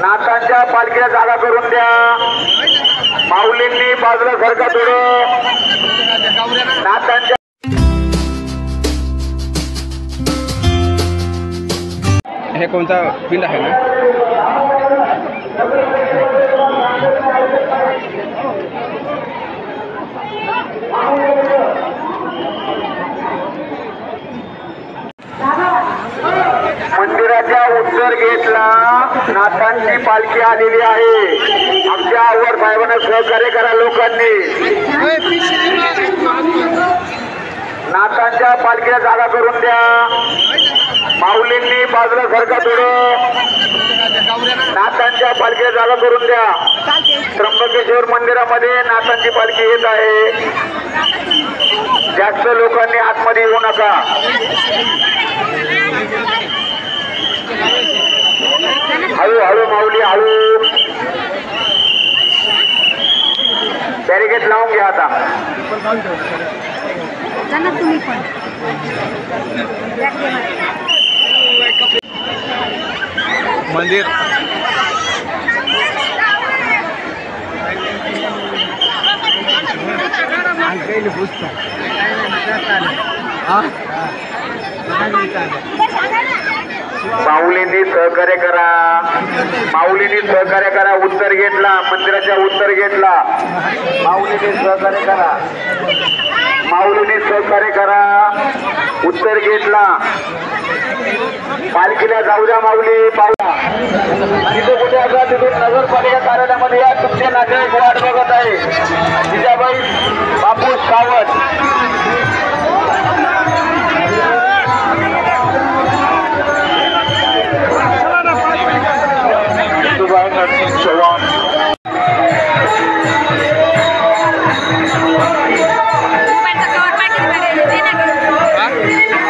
नाथांच्या पालखीला जागा करून द्या। माऊलींनी बाजूला सरका थोडं। नाथांच्या हे कोणता पिंड आहे ना? मंदिराच्या उत्तर गेटला नाथांची पालखी आलेली आहे। आमच्या आवर साहेबांना सहकार्य करा लोकांनी। नाथांच्या पालखीला जागा करून द्या। माऊलींनी बाजूला सरका थोडं। नाथांच्या पालखीला जागा करून द्या। त्र्यंबकेश्वर मंदिरामध्ये नाथांची पालखी येत आहे। जास्त लोकांनी आतमध्ये येऊ नका। हळू हळू माऊली हळू। बॅरिकेड लावून घ्या आता। मंदिर माऊलींनी सहकार्य करा। माऊलींनी सहकार्य करा। उत्तर गेटला मंदिराच्या उत्तर गेटला माऊलींनी सहकार्य करा। माऊलींनी सहकार्य करा। उत्तर गेटला पालखीला जाऊ द्या। माऊली पाहूया तिथे कुठे असा तिथून नगरपालिका कार्यालयामध्ये या। तुमचे नातेवाईक वाट बघत आहे। जिजाबाई बापू सावंत चव्हाण